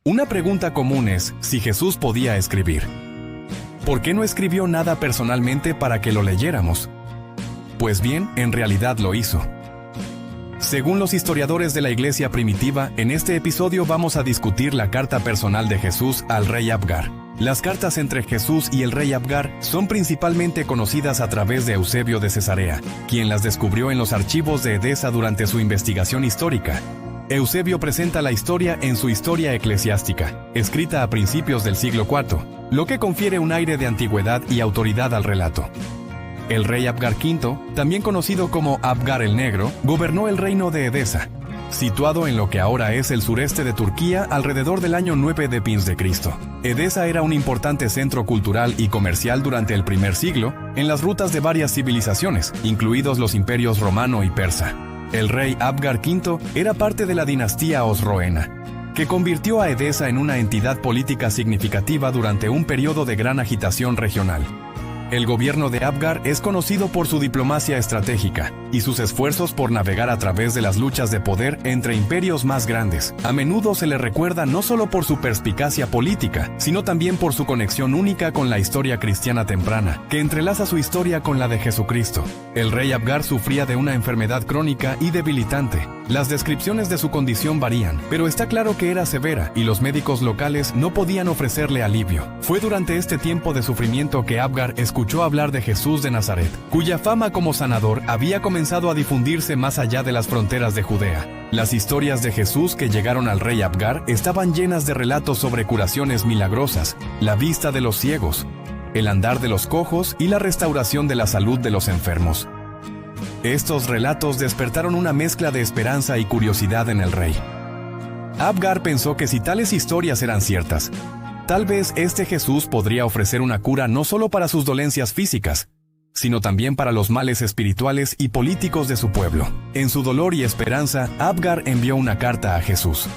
Una pregunta común es si Jesús podía escribir. ¿Por qué no escribió nada personalmente para que lo leyéramos? Pues bien, en realidad lo hizo. Según los historiadores de la iglesia primitiva, en este episodio vamos a discutir la carta personal de Jesús al rey Abgar. Las cartas entre Jesús y el rey Abgar son principalmente conocidas a través de Eusebio de Cesarea, quien las descubrió en los archivos de Edesa durante su investigación histórica. Eusebio presenta la historia en su Historia Eclesiástica, escrita a principios del siglo IV, lo que confiere un aire de antigüedad y autoridad al relato. El rey Abgar V, también conocido como Abgar el Negro, gobernó el reino de Edesa, situado en lo que ahora es el sureste de Turquía alrededor del año 9 de Cristo. Edesa era un importante centro cultural y comercial durante el primer siglo, en las rutas de varias civilizaciones, incluidos los imperios romano y persa. El rey Abgar V era parte de la dinastía osroena, que convirtió a Edesa en una entidad política significativa durante un periodo de gran agitación regional. El gobierno de Abgar es conocido por su diplomacia estratégica y sus esfuerzos por navegar a través de las luchas de poder entre imperios más grandes. A menudo se le recuerda no solo por su perspicacia política, sino también por su conexión única con la historia cristiana temprana, que entrelaza su historia con la de Jesucristo. El rey Abgar sufría de una enfermedad crónica y debilitante. Las descripciones de su condición varían, pero está claro que era severa y los médicos locales no podían ofrecerle alivio. Fue durante este tiempo de sufrimiento que Abgar escuchó hablar de Jesús de Nazaret, cuya fama como sanador había comenzado a difundirse más allá de las fronteras de Judea. Las historias de Jesús que llegaron al rey Abgar estaban llenas de relatos sobre curaciones milagrosas, la vista de los ciegos, el andar de los cojos y la restauración de la salud de los enfermos. Estos relatos despertaron una mezcla de esperanza y curiosidad en el rey. Abgar pensó que si tales historias eran ciertas, tal vez este Jesús podría ofrecer una cura no solo para sus dolencias físicas, sino también para los males espirituales y políticos de su pueblo. En su dolor y esperanza, Abgar envió una carta a Jesús.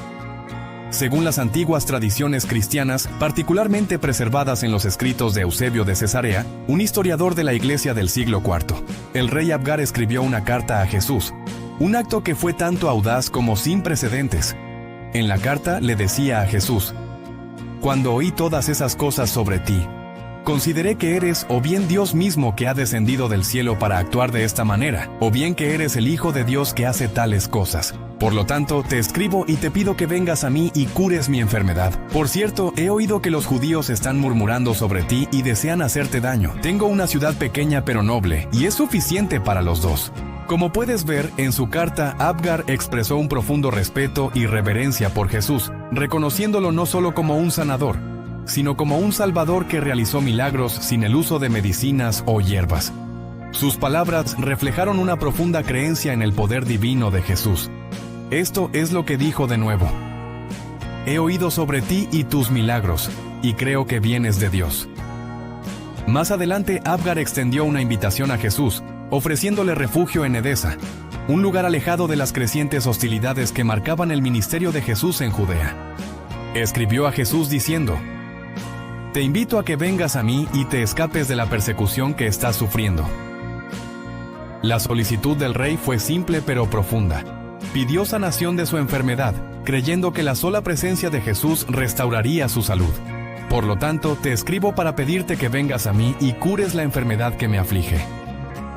Según las antiguas tradiciones cristianas, particularmente preservadas en los escritos de Eusebio de Cesarea, un historiador de la iglesia del siglo IV, el rey Abgar escribió una carta a Jesús, un acto que fue tanto audaz como sin precedentes. En la carta le decía a Jesús: «Cuando oí todas esas cosas sobre ti, consideré que eres o bien Dios mismo que ha descendido del cielo para actuar de esta manera, o bien que eres el Hijo de Dios que hace tales cosas. Por lo tanto, te escribo y te pido que vengas a mí y cures mi enfermedad. Por cierto, he oído que los judíos están murmurando sobre ti y desean hacerte daño. Tengo una ciudad pequeña pero noble, y es suficiente para los dos». Como puedes ver, en su carta, Abgar expresó un profundo respeto y reverencia por Jesús, reconociéndolo no solo como un sanador, sino como un salvador que realizó milagros sin el uso de medicinas o hierbas. Sus palabras reflejaron una profunda creencia en el poder divino de Jesús. Esto es lo que dijo de nuevo: «He oído sobre ti y tus milagros, y creo que vienes de Dios». Más adelante, Abgar extendió una invitación a Jesús, ofreciéndole refugio en Edesa, un lugar alejado de las crecientes hostilidades que marcaban el ministerio de Jesús en Judea. Escribió a Jesús diciendo: «Te invito a que vengas a mí y te escapes de la persecución que estás sufriendo». La solicitud del rey fue simple pero profunda. Pidió sanación de su enfermedad, creyendo que la sola presencia de Jesús restauraría su salud. «Por lo tanto, te escribo para pedirte que vengas a mí y cures la enfermedad que me aflige».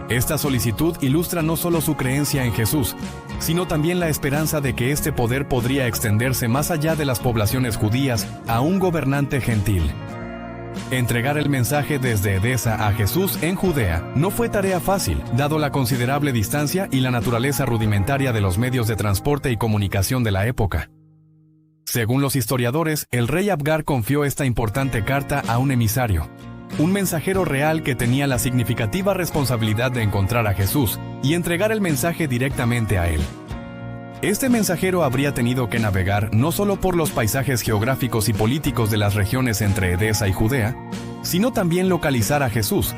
Esta solicitud ilustra no solo su creencia en Jesús, sino también la esperanza de que este poder podría extenderse más allá de las poblaciones judías a un gobernante gentil. Entregar el mensaje desde Edesa a Jesús en Judea no fue tarea fácil, dado la considerable distancia y la naturaleza rudimentaria de los medios de transporte y comunicación de la época. Según los historiadores, el rey Abgar confió esta importante carta a un emisario, un mensajero real que tenía la significativa responsabilidad de encontrar a Jesús y entregar el mensaje directamente a él. Este mensajero habría tenido que navegar no solo por los paisajes geográficos y políticos de las regiones entre Edesa y Judea, sino también localizar a Jesús,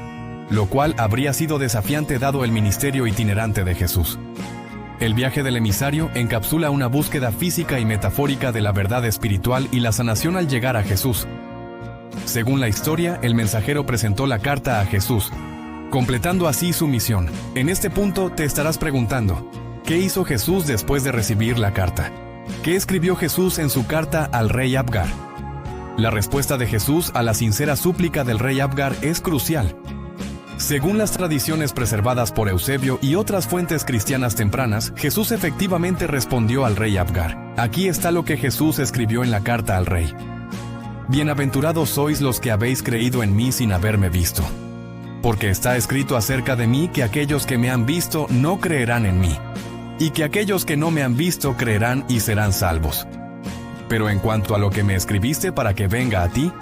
lo cual habría sido desafiante dado el ministerio itinerante de Jesús. El viaje del emisario encapsula una búsqueda física y metafórica de la verdad espiritual y la sanación al llegar a Jesús. Según la historia, el mensajero presentó la carta a Jesús, completando así su misión. En este punto te estarás preguntando: ¿qué hizo Jesús después de recibir la carta? ¿Qué escribió Jesús en su carta al rey Abgar? La respuesta de Jesús a la sincera súplica del rey Abgar es crucial. Según las tradiciones preservadas por Eusebio y otras fuentes cristianas tempranas, Jesús efectivamente respondió al rey Abgar. Aquí está lo que Jesús escribió en la carta al rey. Bienaventurados sois los que habéis creído en mí sin haberme visto. Porque está escrito acerca de mí que aquellos que me han visto no creerán en mí, y que aquellos que no me han visto creerán y serán salvos. Pero en cuanto a lo que me escribiste para que venga a ti,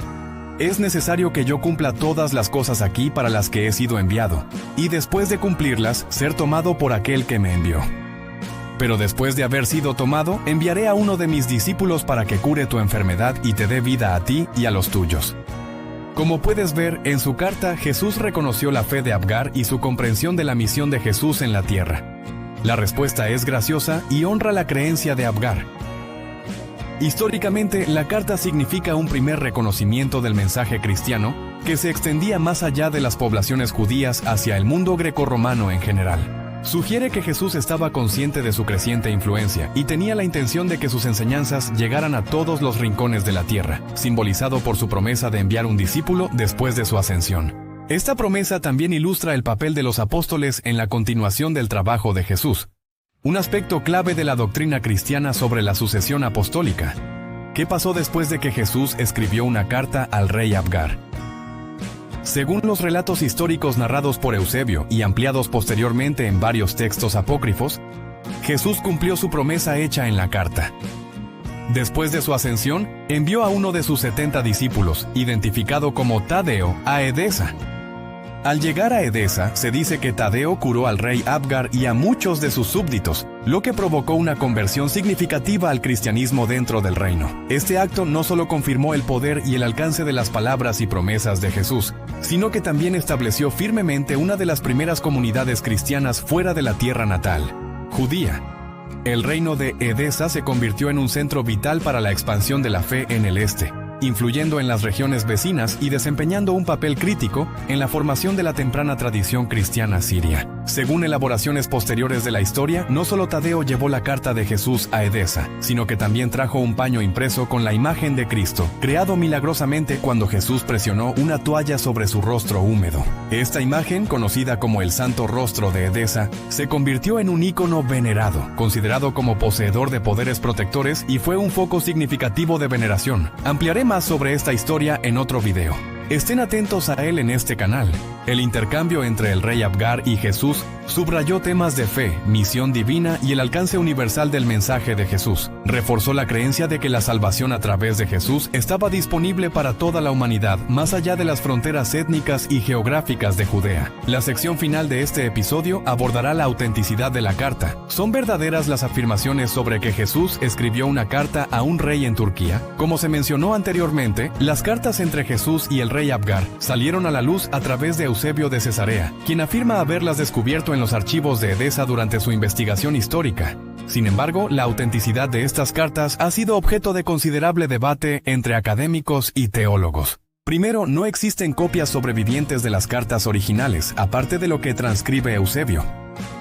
es necesario que yo cumpla todas las cosas aquí para las que he sido enviado, y después de cumplirlas, ser tomado por aquel que me envió. Pero después de haber sido tomado, enviaré a uno de mis discípulos para que cure tu enfermedad y te dé vida a ti y a los tuyos. Como puedes ver, en su carta, Jesús reconoció la fe de Abgar y su comprensión de la misión de Jesús en la tierra. La respuesta es graciosa y honra la creencia de Abgar. Históricamente, la carta significa un primer reconocimiento del mensaje cristiano que se extendía más allá de las poblaciones judías hacia el mundo grecorromano en general. Sugiere que Jesús estaba consciente de su creciente influencia y tenía la intención de que sus enseñanzas llegaran a todos los rincones de la tierra, simbolizado por su promesa de enviar un discípulo después de su ascensión. Esta promesa también ilustra el papel de los apóstoles en la continuación del trabajo de Jesús. Un aspecto clave de la doctrina cristiana sobre la sucesión apostólica. ¿Qué pasó después de que Jesús escribió una carta al rey Abgar? Según los relatos históricos narrados por Eusebio y ampliados posteriormente en varios textos apócrifos, Jesús cumplió su promesa hecha en la carta. Después de su ascensión, envió a uno de sus 70 discípulos, identificado como Tadeo, a Edesa. Al llegar a Edesa, se dice que Tadeo curó al rey Abgar y a muchos de sus súbditos, lo que provocó una conversión significativa al cristianismo dentro del reino. Este acto no solo confirmó el poder y el alcance de las palabras y promesas de Jesús, sino que también estableció firmemente una de las primeras comunidades cristianas fuera de la tierra natal, judía. El reino de Edesa se convirtió en un centro vital para la expansión de la fe en el este, influyendo en las regiones vecinas y desempeñando un papel crítico en la formación de la temprana tradición cristiana siria. Según elaboraciones posteriores de la historia, no solo Tadeo llevó la carta de Jesús a Edesa, sino que también trajo un paño impreso con la imagen de Cristo, creado milagrosamente cuando Jesús presionó una toalla sobre su rostro húmedo. Esta imagen, conocida como el Santo Rostro de Edesa, se convirtió en un ícono venerado, considerado como poseedor de poderes protectores y fue un foco significativo de veneración. Ampliaré más sobre esta historia en otro video. Estén atentos a él en este canal. El intercambio entre el rey Abgar y Jesús subrayó temas de fe, misión divina y el alcance universal del mensaje de Jesús. Reforzó la creencia de que la salvación a través de Jesús estaba disponible para toda la humanidad, más allá de las fronteras étnicas y geográficas de Judea. La sección final de este episodio abordará la autenticidad de la carta. ¿Son verdaderas las afirmaciones sobre que Jesús escribió una carta a un rey en Turquía? Como se mencionó anteriormente, las cartas entre Jesús y el rey Abgar salieron a la luz a través de Eusebio de Cesarea, quien afirma haberlas descubierto en los archivos de Edesa durante su investigación histórica. Sin embargo, la autenticidad de estas cartas ha sido objeto de considerable debate entre académicos y teólogos. Primero, no existen copias sobrevivientes de las cartas originales, aparte de lo que transcribe Eusebio.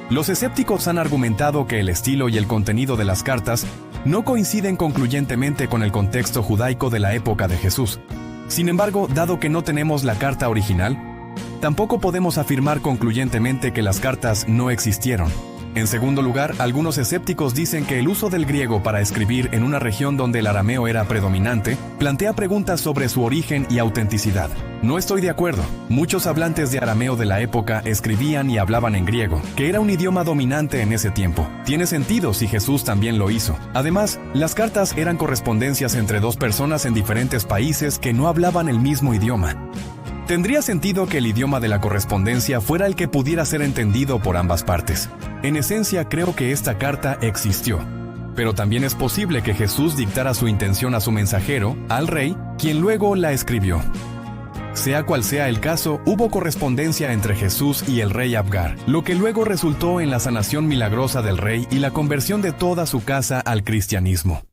Los escépticos han argumentado que el estilo y el contenido de las cartas no coinciden concluyentemente con el contexto judaico de la época de Jesús. Sin embargo, dado que no tenemos la carta original, tampoco podemos afirmar concluyentemente que las cartas no existieron. En segundo lugar, algunos escépticos dicen que el uso del griego para escribir en una región donde el arameo era predominante plantea preguntas sobre su origen y autenticidad. No estoy de acuerdo. Muchos hablantes de arameo de la época escribían y hablaban en griego, que era un idioma dominante en ese tiempo. Tiene sentido si Jesús también lo hizo. Además, las cartas eran correspondencias entre dos personas en diferentes países que no hablaban el mismo idioma. Tendría sentido que el idioma de la correspondencia fuera el que pudiera ser entendido por ambas partes. En esencia, creo que esta carta existió. Pero también es posible que Jesús dictara su intención a su mensajero, al rey, quien luego la escribió. Sea cual sea el caso, hubo correspondencia entre Jesús y el rey Abgar, lo que luego resultó en la sanación milagrosa del rey y la conversión de toda su casa al cristianismo.